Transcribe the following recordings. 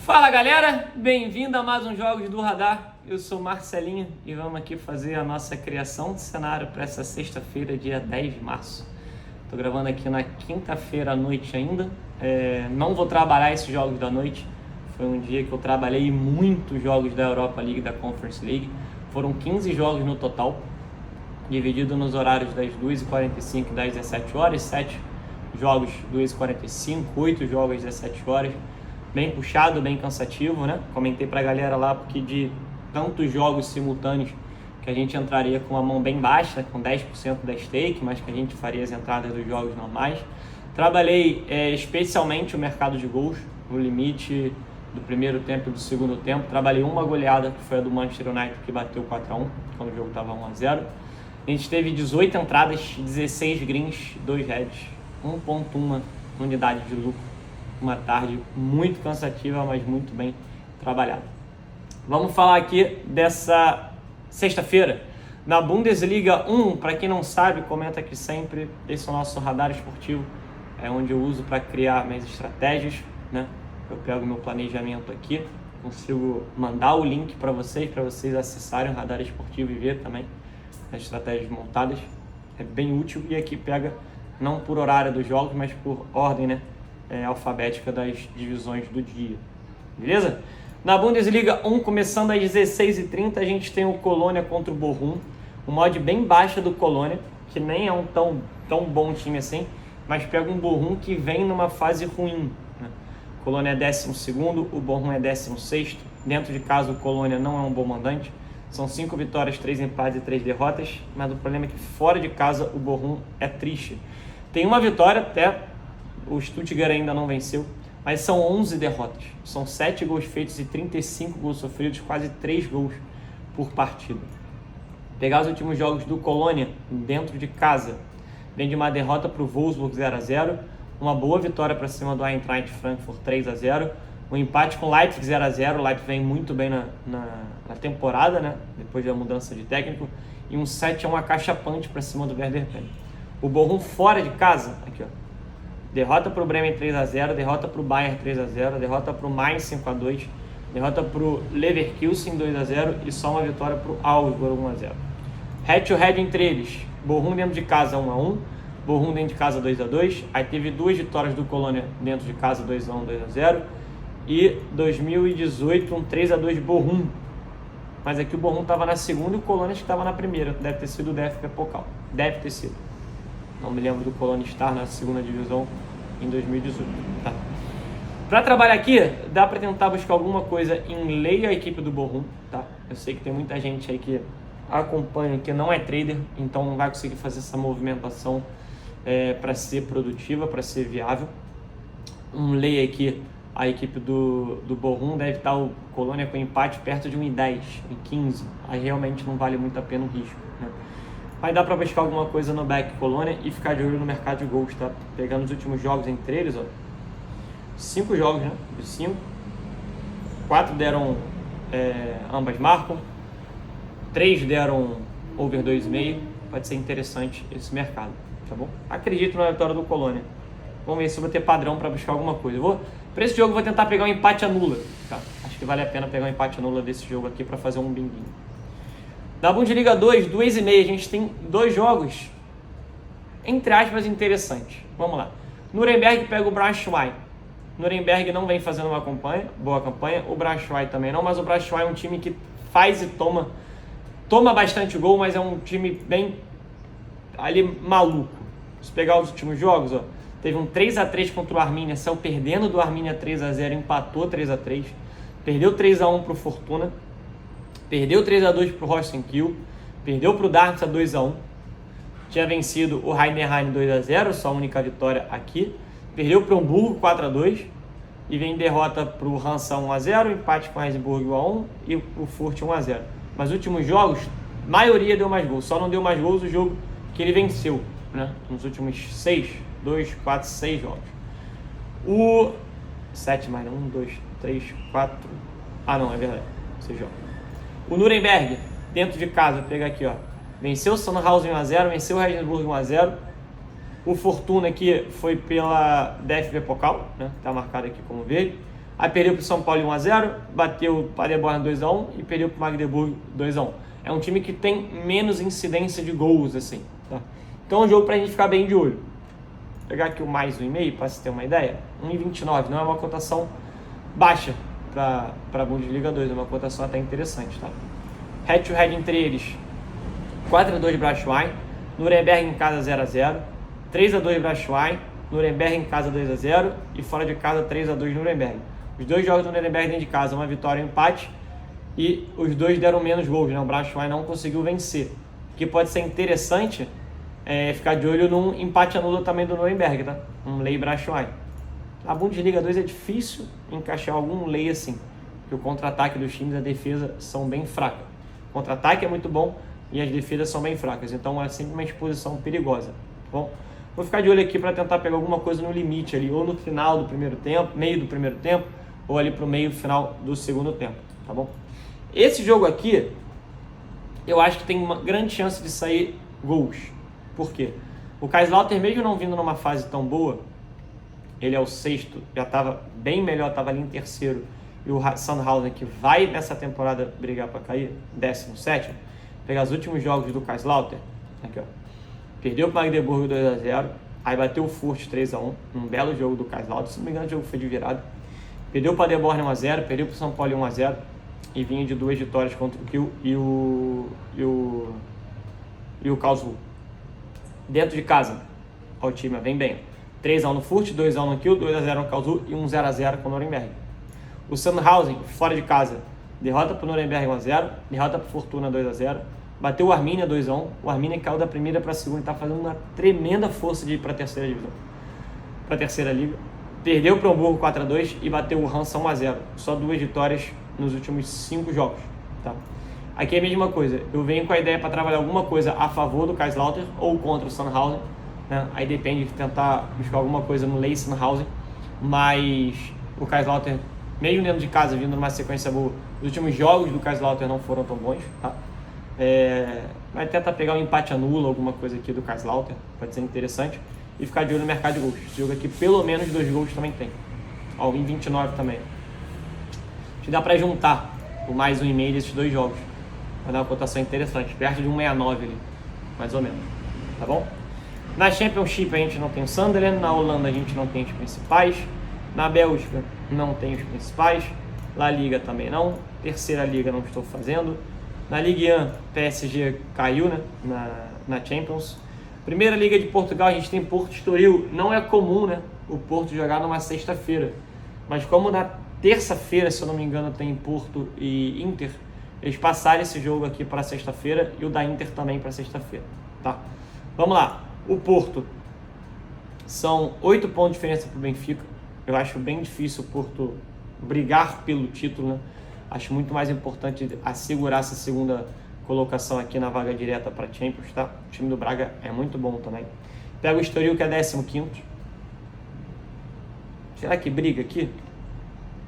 Fala galera, bem-vindo a mais um Jogos do Radar. Eu sou Marcelinho e vamos aqui fazer a nossa criação de cenário para essa sexta-feira, dia 10 de março. Estou gravando aqui na quinta-feira à noite ainda. Não vou trabalhar esses jogos da noite. Foi um dia que eu trabalhei muitos jogos da Europa League, da Conference League. Foram 15 jogos no total, dividido nos horários das 2h45 e das 17 horas, 7 jogos 2h45, 8 jogos às 17 horas. Bem puxado, bem cansativo, né? Comentei pra galera lá porque de tantos jogos simultâneos que a gente entraria com a mão bem baixa, com 10% da stake, mas que a gente faria as entradas dos jogos normais. Trabalhei especialmente o mercado de gols, no limite do primeiro tempo e do segundo tempo. Trabalhei uma goleada, que foi a do Manchester United, que bateu 4x1, quando o jogo estava 1x0. A gente teve 18 entradas, 16 greens, 2 reds, 1.1 unidade de lucro. Uma tarde muito cansativa, mas muito bem trabalhada. Vamos falar aqui dessa sexta-feira. Na Bundesliga 1, para quem não sabe, comenta aqui sempre, esse é o nosso radar esportivo, é onde eu uso para criar minhas estratégias, né? Eu pego meu planejamento aqui, consigo mandar o link para vocês acessarem o radar esportivo e ver também as estratégias montadas. É bem útil e aqui pega não por horário dos jogos, mas por ordem, né? Alfabética das divisões do dia, beleza? Na Bundesliga 1, começando às 16h30, a gente tem o Colônia contra o Bochum, uma odd bem baixa do Colônia, que nem é um tão bom time assim, mas pega um Bochum que vem numa fase ruim, né? O Colônia é 12º, o Bochum é 16º, dentro de casa o Colônia não é um bom mandante, são 5 vitórias, 3 empates e 3 derrotas, mas o problema é que fora de casa o Bochum é triste. Tem uma vitória até. O Stuttgart ainda não venceu, mas são 11 derrotas. São 7 gols feitos e 35 gols sofridos, quase 3 gols por partida. Pegar os últimos jogos do Colônia dentro de casa, vem de uma derrota para o Wolfsburg 0x0, uma boa vitória para cima do Eintracht Frankfurt 3x0, um empate com o Leipzig 0x0, o Leipzig vem muito bem na temporada, né? Depois da mudança de técnico, e um 7x1 acachapante para cima do Werder Bremen. O Bochum fora de casa, aqui ó, derrota para o Bremen 3x0, derrota para o Bayern 3x0, derrota para o Mainz 5x2, derrota para o Leverkusen 2x0 e só uma vitória para o Augsburg 1x0. Head-to-head entre eles, Bochum dentro de casa 1x1, Bochum dentro de casa 2x2, aí teve 2 vitórias do Colônia dentro de casa 2x1, 2x0 e 2018 um 3x2 Bochum, mas aqui o Bochum estava na segunda e o Colônia estava na primeira, deve ter sido o DFB Pokal, deve ter sido. Não me lembro do Colônia estar na segunda divisão em 2018. Tá. Para trabalhar aqui, dá para tentar buscar alguma coisa em lei a equipe do Bochum. Tá? Eu sei que tem muita gente aí que acompanha, que não é trader, então não vai conseguir fazer essa movimentação para ser produtiva, para ser viável. Um lei aqui, a equipe do Bochum deve estar o Colônia com empate perto de 1,10, 1,15. Aí realmente não vale muito a pena o risco, né? Vai dar para buscar alguma coisa no back Colônia e ficar de olho no mercado de gols, tá? Pegando os últimos jogos entre eles, ó. 5 jogos, né? De 5. 4 deram ambas marcam. 3 deram over 2,5. Pode ser interessante esse mercado, tá bom? Acredito na vitória do Colônia. Vamos ver se eu vou ter padrão para buscar alguma coisa. Para esse jogo eu vou tentar pegar um empate anula, tá? Acho que vale a pena pegar um empate anula desse jogo aqui para fazer um binguinho. Da Bundesliga 2, 2,5, a gente tem 2 jogos, entre aspas, interessantes. Vamos lá. Nuremberg pega o Braunschweig. Nuremberg não vem fazendo uma boa campanha, o Braunschweig também não, mas o Braunschweig é um time que faz e toma bastante gol, mas é um time bem ali maluco. Se pegar os últimos jogos, ó, teve um 3x3 contra o Arminia, saiu perdendo do Arminia 3x0, empatou 3x3, perdeu 3x1 para o Fortuna, perdeu 3x2 para o Rosenkiel, perdeu para o Darmstadt 2x1, tinha vencido o Heidenheim 2x0, sua única vitória aqui, perdeu para o Hamburgo 4x2 e vem derrota para o Hansa 1x0, empate com o Heinsburg 1x1 e o Furt 1x0. Mas últimos jogos, maioria deu mais gols, só não deu mais gols o jogo que ele venceu, né? Nos últimos 6 jogos. O 7 mais 1, 2, 3, 4, não, é verdade, 6 jogos. O Nuremberg, dentro de casa, vou pegar aqui, ó, venceu o Sandhausen 1x0, venceu o Regensburg 1x0. O Fortuna aqui foi pela DFB Pokal, né? Tá marcado aqui como verde. Aí perdeu para o São Paulo 1-0, bateu o Paderborn 2-1 e perdeu para o Magdeburg 2-1. É um time que tem menos incidência de gols, assim, tá? Então é um jogo para a gente ficar bem de olho. Vou pegar aqui o mais 1,5 para você ter uma ideia. 1,29 não é uma cotação baixa para a Bundesliga 2, é uma cotação até interessante, tá? Head-to-head entre eles, 4-2 Braunschweig, Nuremberg em casa 0-0, 3-2 Braunschweig, Nuremberg em casa 2-0 e fora de casa 3-2 Nuremberg. Os dois jogos do Nuremberg dentro de casa, uma vitória e um empate, e os dois deram menos gols, né? O Braunschweig não conseguiu vencer. O que pode ser interessante é ficar de olho num empate anulo também do Nuremberg, tá? Um Lei Braunschweig. A Bundesliga 2 é difícil encaixar algum lei assim, porque o contra-ataque dos times e a defesa são bem fracas. O contra-ataque é muito bom e as defesas são bem fracas, então é sempre uma exposição perigosa, tá bom? Vou ficar de olho aqui para tentar pegar alguma coisa no limite ali, ou no final do primeiro tempo, meio do primeiro tempo, ou ali para o meio final do segundo tempo, tá bom? Esse jogo aqui, eu acho que tem uma grande chance de sair gols. Por quê? O Kaiserslautern, mesmo não vindo numa fase tão boa, ele é o sexto, já estava bem melhor, estava ali em terceiro, e o Sandhausen, que vai nessa temporada brigar para cair, 17º, pegar os últimos jogos do Kaiserslautern, aqui ó, perdeu para o Magdeburg 2-0, aí bateu o Furt 3-1, um belo jogo do Kaiserslautern, se não me engano o jogo foi de virada, perdeu para o Paderborn 1-0, perdeu para o São Paulo 1-0, e vinha de 2 vitórias contra o Kiel e o Karlsruhe. Dentro de casa, o time vem bem. 3-1 no Furt, 2-1 no Kiel, 2-0 no Karlsruhe e 1-0 com o Nuremberg. O Sandhausen, fora de casa, derrota para o Nuremberg 1-0, derrota para o Fortuna 2-0, bateu o Arminia 2-1, o Arminia caiu da primeira para a segunda e está fazendo uma tremenda força de ir para a terceira divisão, para a terceira liga. Perdeu para o Hamburgo 4-2 e bateu o Hansa 1-0, só 2 vitórias nos últimos 5 jogos, tá? Aqui é a mesma coisa, eu venho com a ideia para trabalhar alguma coisa a favor do Kaiserslautern ou contra o Sandhausen, né? Aí depende de tentar buscar alguma coisa no Lei Sandhausen, mas o Kaiserslautern, mesmo dentro de casa, vindo numa sequência boa, os últimos jogos do Kaiserslautern não foram tão bons, tá? Vai tentar pegar um empate anula, alguma coisa aqui do Kaiserslautern, pode ser interessante, e ficar de olho no mercado de gols. Esse jogo aqui, pelo menos 2 gols também tem, ó, em 29 também. Acho que dá para juntar o mais 1,5 desses 2 jogos, vai dar uma cotação interessante, perto de 1,69 ali, mais ou menos, tá bom? Na Championship a gente não tem o Sunderland, na Holanda a gente não tem os principais, na Bélgica não tem os principais, La Liga também não, terceira liga não estou fazendo, na Ligue 1 PSG caiu, né, na Champions. Primeira liga de Portugal a gente tem Porto Estoril, não é comum, né, o Porto jogar numa sexta-feira, mas como na terça-feira, se eu não me engano, tem Porto e Inter, eles passaram esse jogo aqui para sexta-feira e o da Inter também para sexta-feira, tá? Vamos lá, o Porto são 8 pontos de diferença para o Benfica. Eu acho bem difícil o Porto brigar pelo título, né? Acho muito mais importante assegurar essa segunda colocação aqui na vaga direta para Champions, tá? O time do Braga é muito bom também. Pega o Estoril, que é 15º. Será que briga aqui?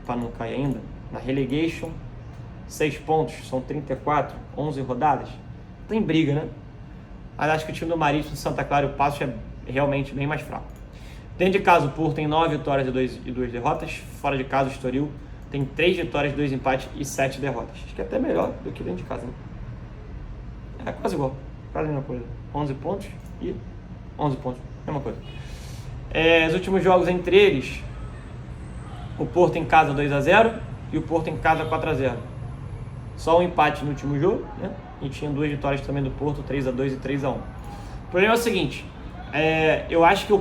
Para não cair ainda. Na relegation, 6 pontos, são 34, 11 rodadas. Tem briga, né? Mas acho que o time do Marítimo, Santa Clara e o Paços é realmente bem mais fraco. Dentro de casa, o Porto tem 9 vitórias e 2 derrotas. Fora de casa, o Estoril tem 3 vitórias, 2 empates e 7 derrotas. Acho que é até melhor do que dentro de casa, né? É quase igual, quase a mesma coisa. 11 pontos e 11 pontos, mesma coisa. Os últimos jogos entre eles, o Porto em casa 2-0 e o Porto em casa 4-0. Só um empate no último jogo, né? E tinha 2 vitórias também do Porto, 3-2 e 3-1. O problema é o seguinte, eu acho que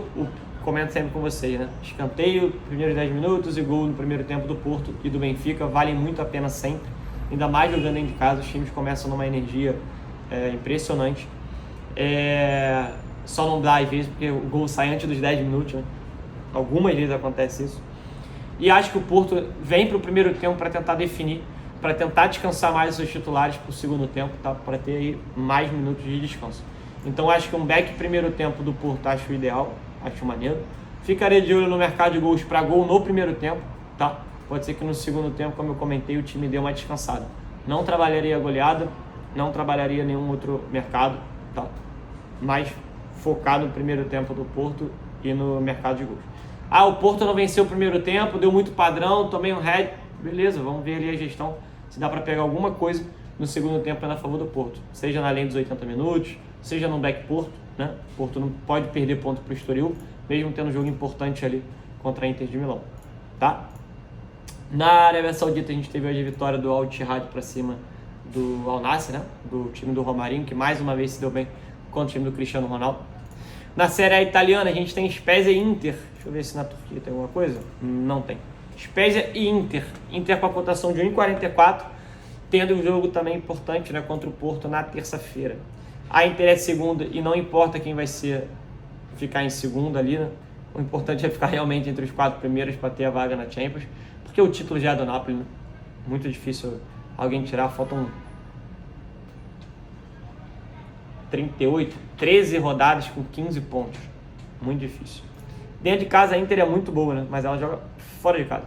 comento sempre com vocês, né? Escanteio, primeiros 10 minutos e gol no primeiro tempo do Porto e do Benfica valem muito a pena sempre. Ainda mais jogando dentro de casa, os times começam numa energia impressionante. Só não dá às vezes porque o gol sai antes dos 10 minutos, né? Algumas vezes acontece isso. E acho que o Porto vem para o primeiro tempo para tentar definir, para tentar descansar mais os seus titulares para o segundo tempo, tá? Para ter aí mais minutos de descanso. Então acho que um back primeiro tempo do Porto acho ideal, acho maneiro. Ficaria de olho no mercado de gols para gol no primeiro tempo, tá? Pode ser que no segundo tempo, como eu comentei, o time dê uma descansada. Não trabalharia a goleada, não trabalharia nenhum outro mercado, tá? Mais focado no primeiro tempo do Porto e no mercado de gols. Ah, o Porto não venceu o primeiro tempo, deu muito padrão, tomei um head. Beleza, vamos ver ali a gestão, se dá para pegar alguma coisa no segundo tempo a favor do Porto. Seja na além dos 80 minutos, seja no back Porto, né? O Porto não pode perder ponto para o Estoril, mesmo tendo um jogo importante ali contra a Inter de Milão, tá? Na Arábia Saudita a gente teve hoje a vitória do Al Ittihad para cima do Al Nassr, né? Do time do Romarinho, que mais uma vez se deu bem contra o time do Cristiano Ronaldo. Na Série A italiana a gente tem Spezia e Inter. Deixa eu ver se na Turquia tem alguma coisa. Não tem. Spezia e Inter. Inter com a cotação de 1,44, tendo um jogo também importante, né, contra o Porto na terça-feira. A Inter é segunda e não importa quem vai ficar em segunda ali, né? O importante é ficar realmente entre os 4 primeiros para ter a vaga na Champions, porque o título já é do Napoli, né? Muito difícil alguém tirar, faltam 13 rodadas com 15 pontos. Muito difícil. Dentro de casa a Inter é muito boa, né? Mas ela joga fora de casa.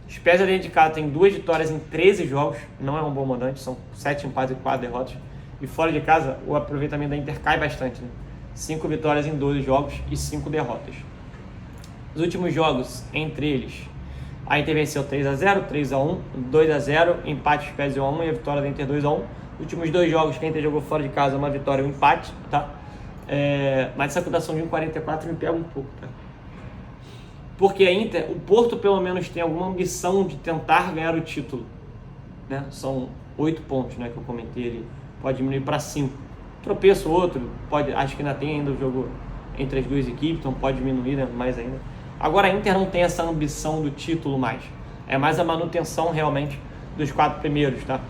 Spezia dentro de casa tem 2 vitórias em 13 jogos, não é um bom mandante, são 7 empates e 4 derrotas. E fora de casa o aproveitamento da Inter cai bastante, né? 5 vitórias em 12 jogos e 5 derrotas. Os últimos jogos entre eles, a Inter venceu 3-0, 3-1, 2-0, empate Spezia 1 e a vitória da Inter 2-1. Os últimos 2 jogos que a Inter jogou fora de casa, uma vitória e um empate, tá? Mas essa cotação de 1,44 me pega um pouco, tá? Porque a Inter, o Porto pelo menos tem alguma ambição de tentar ganhar o título, né? São 8 pontos, né, que eu comentei ali, pode diminuir para 5. Tropeço outro, acho que ainda tem ainda o jogo entre as duas equipes, então pode diminuir, né, mais ainda. Agora a Inter não tem essa ambição do título mais, é mais a manutenção realmente dos 4 primeiros, tá?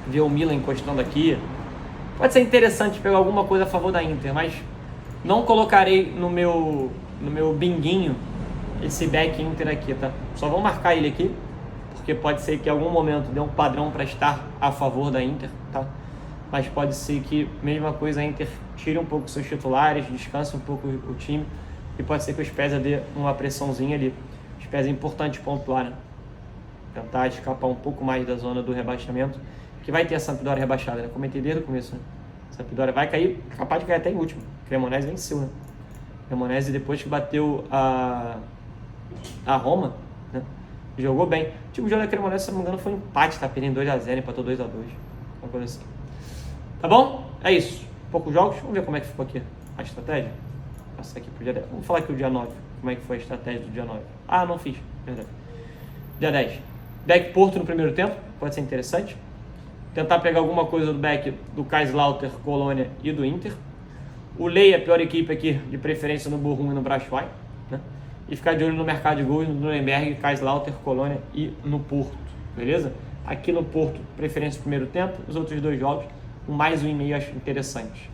Ver o Milan encostando aqui, pode ser interessante pegar alguma coisa a favor da Inter, mas não colocarei no meu binguinho esse back Inter aqui, tá? Só vou marcar ele aqui, porque pode ser que em algum momento dê um padrão para estar a favor da Inter, tá? Mas pode ser que, mesma coisa, a Inter tire um pouco seus titulares, descanse um pouco o time, e pode ser que o Spezia dê uma pressãozinha ali. O Spezia é importante pontuar, né? Tentar escapar um pouco mais da zona do rebaixamento, que vai ter a Sampdoria rebaixada, né? Comentei desde o começo, né? A Sampdoria vai cair, capaz de cair até em último. O Cremonese venceu, né? O Cremonese, depois que bateu a Roma, né, jogou bem. O último jogo da Cremonese, se não me engano, foi um empate, tá? Perdendo 2-0, empatou 2-2, uma coisa assim. Tá bom? É isso. Poucos jogos, vamos ver como é que ficou aqui a estratégia. Passar aqui pro dia 10. Vamos falar aqui o dia 9, como é que foi a estratégia do dia 9. Ah, não fiz, verdade. Dia 10. Back Porto no primeiro tempo, pode ser interessante. Tentar pegar alguma coisa do back do Kaiserslautern, Colônia e do Inter. O Lei, a pior equipe aqui, de preferência no Bochum e no Braunschweig, né? E ficar de olho no mercado de gols no Nuremberg, Kaiserslautern, Colônia e no Porto, beleza? Aqui no Porto, preferência no primeiro tempo, os outros 2 jogos, com mais 1,5 acho interessante.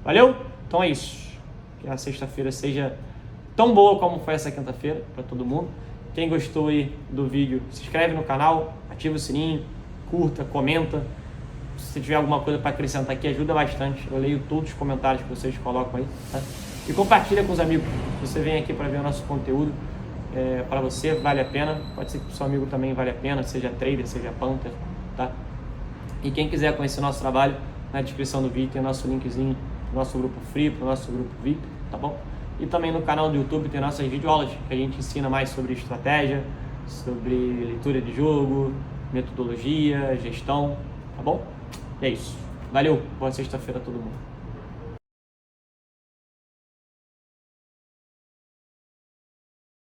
Valeu? Então é isso. Que a sexta-feira seja tão boa como foi essa quinta-feira para todo mundo. Quem gostou aí do vídeo, se inscreve no canal, ativa o sininho, curta, comenta. Se tiver alguma coisa para acrescentar aqui, ajuda bastante. Eu leio todos os comentários que vocês colocam aí, tá? E compartilha com os amigos. Se você vem aqui para ver o nosso conteúdo, para você vale a pena. Pode ser que o seu amigo também vale a pena, seja trader, seja punter, tá? E quem quiser conhecer o nosso trabalho, na descrição do vídeo tem o nosso linkzinho pro nosso grupo free, pro nosso grupo VIP, tá bom? E também no canal do YouTube tem nossas videoaulas, que a gente ensina mais sobre estratégia, sobre leitura de jogo, metodologia, gestão, tá bom? E é isso. Valeu, boa sexta-feira a todo mundo.